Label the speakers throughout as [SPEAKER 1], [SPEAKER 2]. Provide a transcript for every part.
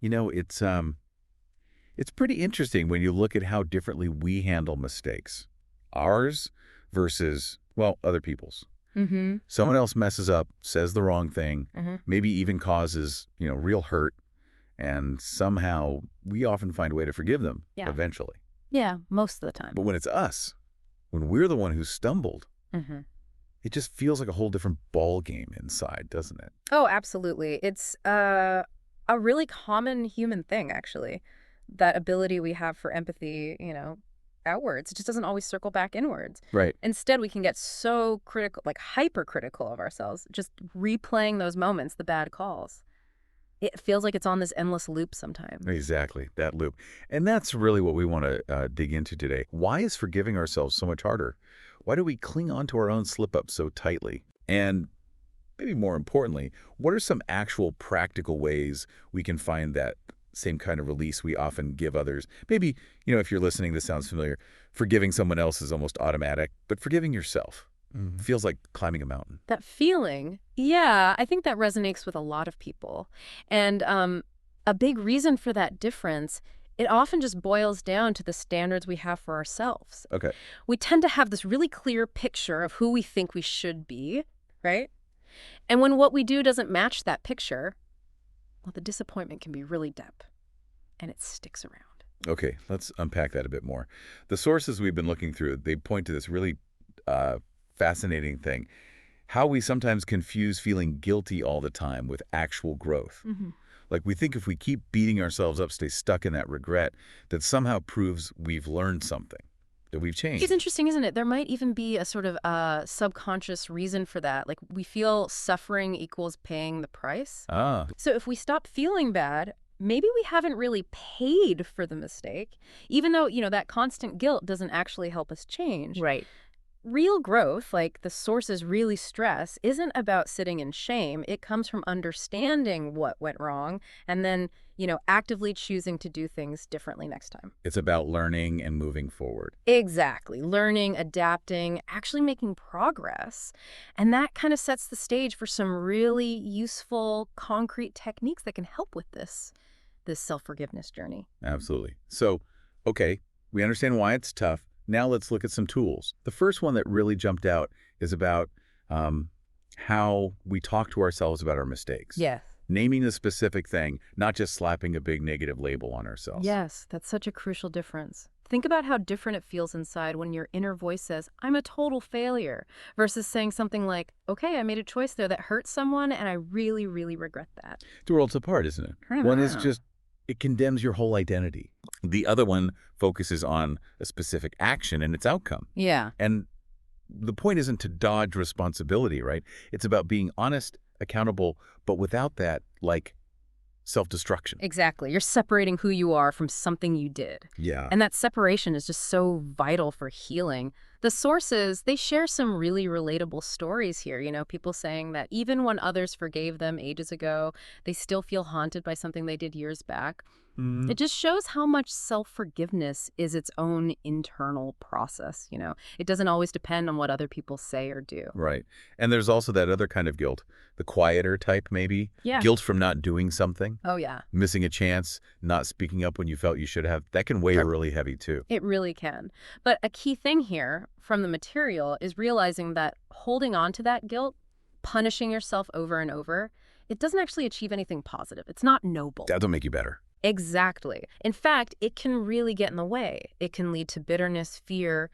[SPEAKER 1] It's pretty interesting when you look at how differently we handle mistakes. Ours versus, well, other people's.
[SPEAKER 2] Mm-hmm.
[SPEAKER 1] Someone else messes up, says the wrong thing,
[SPEAKER 2] Mm-hmm.
[SPEAKER 1] maybe even causes, real hurt, and somehow we often find a way to forgive them
[SPEAKER 2] Yeah.
[SPEAKER 1] eventually.
[SPEAKER 2] Yeah, most of the time.
[SPEAKER 1] But when it's us, when we're the one who stumbled,
[SPEAKER 2] Mm-hmm.
[SPEAKER 1] it just feels like a whole different ball game inside, doesn't it?
[SPEAKER 2] Oh, absolutely. It's a really common human thing, actually. That ability we have for empathy, outwards. It just doesn't always circle back inwards.
[SPEAKER 1] Right.
[SPEAKER 2] Instead, we can get so critical, like hypercritical of ourselves, just replaying those moments, the bad calls. It feels like it's on this endless loop sometimes.
[SPEAKER 1] Exactly, that loop. And that's really what we want to dig into today. Why is forgiving ourselves so much harder? Why do we cling on to our own slip-ups so tightly? And maybe more importantly, what are some actual practical ways we can find that same kind of release we often give others? Maybe, if you're listening, this sounds familiar. Forgiving someone else is almost automatic, but forgiving yourself feels like climbing a mountain.
[SPEAKER 2] That feeling, yeah, I think that resonates with a lot of people. And a big reason for that difference, it often just boils down to the standards we have for ourselves.
[SPEAKER 1] Okay.
[SPEAKER 2] We tend to have this really clear picture of who we think we should be, right? And when what we do doesn't match that picture, well, the disappointment can be really deep, and it sticks around.
[SPEAKER 1] Okay, let's unpack that a bit more. The sources we've been looking through, they point to this really fascinating thing, how we sometimes confuse feeling guilty all the time with actual growth.
[SPEAKER 2] Mm-hmm.
[SPEAKER 1] Like we think if we keep beating ourselves up, stay stuck in that regret, that somehow proves we've learned something, that we've changed.
[SPEAKER 2] It's interesting, isn't it? There might even be a sort of subconscious reason for that. Like we feel suffering equals paying the price.
[SPEAKER 1] Ah,
[SPEAKER 2] So if we stop feeling bad, maybe we haven't really paid for the mistake, even though, that constant guilt doesn't actually help us change.
[SPEAKER 3] Right.
[SPEAKER 2] Real growth, like the sources really stress, isn't about sitting in shame. It comes from understanding what went wrong and then, actively choosing to do things differently next time.
[SPEAKER 1] it's about learning and moving forward.
[SPEAKER 2] Exactly. Learning, adapting, actually making progress. And that kind of sets the stage for some really useful, concrete techniques that can help with this self-forgiveness journey.
[SPEAKER 1] Absolutely. So, okay, we understand why it's tough. Now let's look at some tools. The first one that really jumped out is about how we talk to ourselves about our mistakes.
[SPEAKER 2] Yes.
[SPEAKER 1] Naming the specific thing, not just slapping a big negative label on ourselves.
[SPEAKER 2] Yes, that's such a crucial difference. Think about how different it feels inside when your inner voice says, I'm a total failure, versus saying something like, okay, I made a choice there that hurt someone and I really, really regret that.
[SPEAKER 1] Two worlds apart, isn't it?
[SPEAKER 2] I
[SPEAKER 1] One is
[SPEAKER 2] know.
[SPEAKER 1] just, it condemns your whole identity. The other one focuses on a specific action and its outcome.
[SPEAKER 2] Yeah.
[SPEAKER 1] And the point isn't to dodge responsibility, right? It's about being honest, accountable, but without that, like, self-destruction.
[SPEAKER 2] Exactly. You're separating who you are from something you did.
[SPEAKER 1] Yeah.
[SPEAKER 2] And that separation is just so vital for healing. The sources, they share some really relatable stories here. People saying that even when others forgave them ages ago, they still feel haunted by something they did years back. It just shows how much self-forgiveness is its own internal process. It doesn't always depend on what other people say or do.
[SPEAKER 1] Right. And there's also that other kind of guilt, the quieter type, maybe.
[SPEAKER 2] Yeah.
[SPEAKER 1] Guilt from not doing something,
[SPEAKER 2] Oh, yeah.
[SPEAKER 1] missing a chance, not speaking up when you felt you should have. That can weigh really heavy, too.
[SPEAKER 2] It really can. But a key thing here from the material is realizing that holding on to that guilt, punishing yourself over and over, it doesn't actually achieve anything positive. It's not noble.
[SPEAKER 1] That don't make you better.
[SPEAKER 2] Exactly. In fact, it can really get in the way. It can lead to bitterness, fear.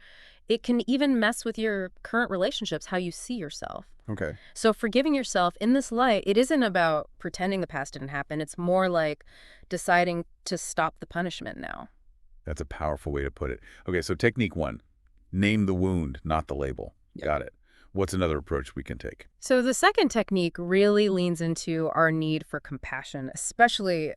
[SPEAKER 2] It can even mess with your current relationships, how you see yourself.
[SPEAKER 1] Okay.
[SPEAKER 2] So forgiving yourself in this light, it isn't about pretending the past didn't happen. It's more like deciding to stop the punishment now.
[SPEAKER 1] That's a powerful way to put it. Okay, so technique one, name the wound, not the label.
[SPEAKER 2] Yep.
[SPEAKER 1] Got it. What's another approach we can take?
[SPEAKER 2] So the second technique really leans into our need for compassion, especially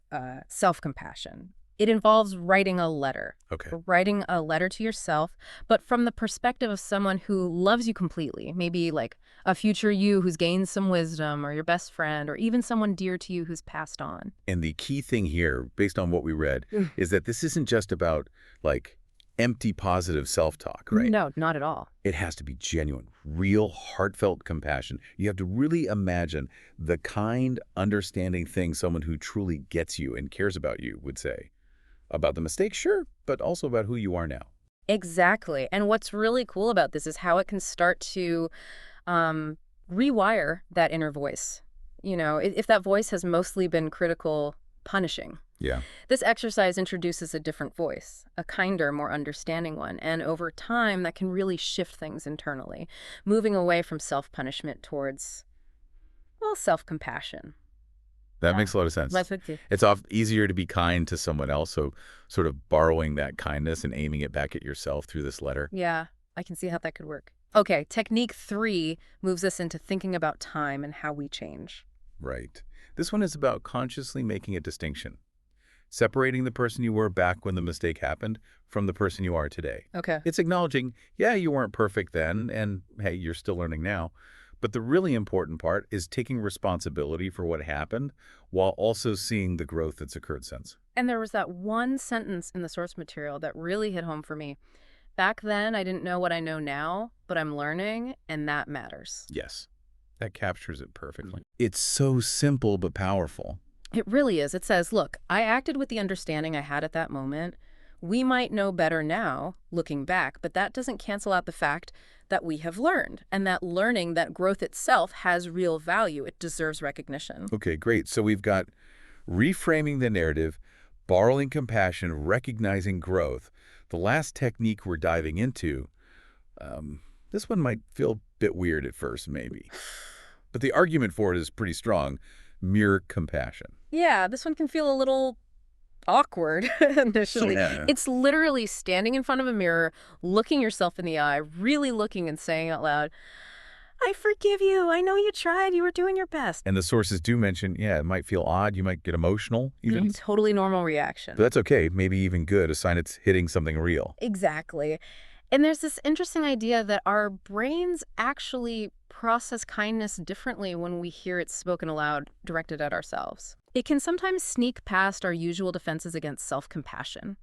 [SPEAKER 2] self-compassion. It involves writing a letter.
[SPEAKER 1] Okay.
[SPEAKER 2] Writing a letter to yourself, but from the perspective of someone who loves you completely, maybe like a future you who's gained some wisdom, or your best friend, or even someone dear to you who's passed on.
[SPEAKER 1] And the key thing here, based on what we read, is that this isn't just about, like, empty positive self-talk, right?
[SPEAKER 2] No, not at all.
[SPEAKER 1] It has to be genuine, real, heartfelt compassion. You have to really imagine the kind, understanding thing someone who truly gets you and cares about you would say. About the mistake, sure, but also about who you are now.
[SPEAKER 2] Exactly. And what's really cool about this is how it can start to um, rewire that inner voice. If that voice has mostly been critical, punishing.
[SPEAKER 1] Yeah.
[SPEAKER 2] This exercise introduces a different voice, a kinder, more understanding one, and over time that can really shift things internally, moving away from self-punishment towards, well, self-compassion.
[SPEAKER 1] That
[SPEAKER 2] Yeah.
[SPEAKER 1] makes a lot of sense.
[SPEAKER 2] That's what
[SPEAKER 1] It's easier to be kind to someone else, so sort of borrowing that kindness and aiming it back at yourself through this letter.
[SPEAKER 2] Yeah, I can see how that could work. Okay, technique 3 moves us into thinking about time and how we change.
[SPEAKER 1] Right. This one is about consciously making a distinction, separating the person you were back when the mistake happened from the person you are today.
[SPEAKER 2] Okay.
[SPEAKER 1] It's acknowledging, yeah, you weren't perfect then, and hey, you're still learning now. But the really important part is taking responsibility for what happened while also seeing the growth that's occurred since.
[SPEAKER 2] And there was that one sentence in the source material that really hit home for me. Back then, I didn't know what I know now, but I'm learning, and that matters.
[SPEAKER 1] Yes, that captures it perfectly. It's so simple but powerful.
[SPEAKER 2] It really is. It says, look, I acted with the understanding I had at that moment. We might know better now, looking back, but that doesn't cancel out the fact that we have learned, and that learning, that growth itself has real value. It deserves recognition.
[SPEAKER 1] Okay, great. So we've got reframing the narrative, borrowing compassion, recognizing growth. The last technique we're diving into, this one might feel a bit weird at first, maybe. But the argument for it is pretty strong. Mere compassion.
[SPEAKER 2] Yeah, this one can feel a little awkward initially.
[SPEAKER 1] Yeah.
[SPEAKER 2] It's literally standing in front of a mirror, looking yourself in the eye, really looking and saying out loud, I forgive you. I know you tried. You were doing your best.
[SPEAKER 1] And the sources do mention, yeah, it might feel odd. You might get emotional even.
[SPEAKER 2] Totally normal reaction.
[SPEAKER 1] But that's okay. Maybe even good. A sign it's hitting something real.
[SPEAKER 2] Exactly. And there's this interesting idea that our brains actually process kindness differently when we hear it spoken aloud, directed at ourselves. It can sometimes sneak past our usual defenses against self-compassion.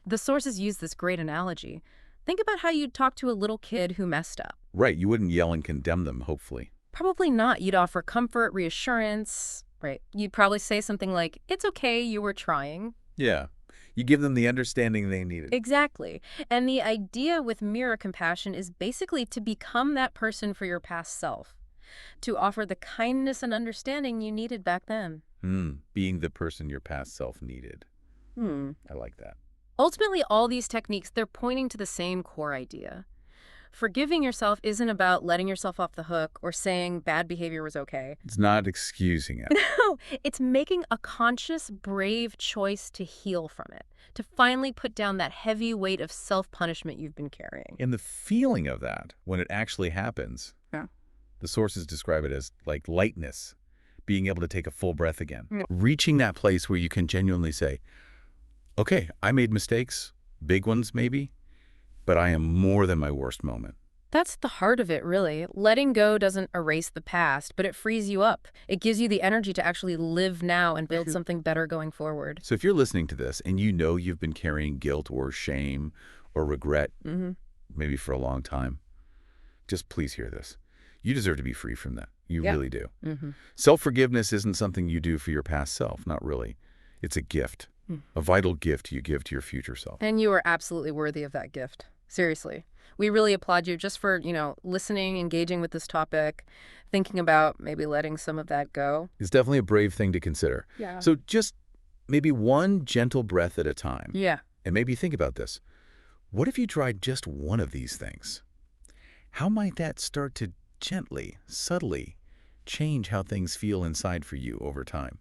[SPEAKER 2] The sources use this great analogy. Think about how you'd talk to a little kid who messed up.
[SPEAKER 1] Right. You wouldn't yell and condemn them, hopefully.
[SPEAKER 2] Probably not. You'd offer comfort, reassurance, right? You'd probably say something like, it's okay, you were trying.
[SPEAKER 1] Yeah. You give them the understanding they needed.
[SPEAKER 2] Exactly. And the idea with mirror compassion is basically to become that person for your past self, to offer the kindness and understanding you needed back then.
[SPEAKER 1] Being the person your past self needed. I like that.
[SPEAKER 2] Ultimately, all these techniques, they're pointing to the same core idea. Forgiving yourself isn't about letting yourself off the hook or saying bad behavior was okay.
[SPEAKER 1] It's not excusing it.
[SPEAKER 2] No, it's making a conscious, brave choice to heal from it, to finally put down that heavy weight of self-punishment you've been carrying.
[SPEAKER 1] And the feeling of that, when it actually happens, the sources describe it as like lightness, being able to take a full breath again. Reaching that place where you can genuinely say, okay, I made mistakes, big ones maybe, but I am more than my worst moment.
[SPEAKER 2] That's the heart of it, really. Letting go doesn't erase the past, but it frees you up. It gives you the energy to actually live now and build something better going forward.
[SPEAKER 1] So if you're listening to this and you know you've been carrying guilt or shame or regret, maybe for a long time, just please hear this. You deserve to be free from that. You really do. Self-forgiveness isn't something you do for your past self, not really. It's a gift, a vital gift you give to your future self.
[SPEAKER 2] And you are absolutely worthy of that gift. Seriously. We really applaud you just for, listening, engaging with this topic, thinking about maybe letting some of that go.
[SPEAKER 1] It's definitely a brave thing to consider.
[SPEAKER 2] Yeah.
[SPEAKER 1] So just maybe one gentle breath at a time.
[SPEAKER 2] Yeah.
[SPEAKER 1] And maybe think about this. What if you tried just one of these things? How might that start to gently, subtly change how things feel inside for you over time?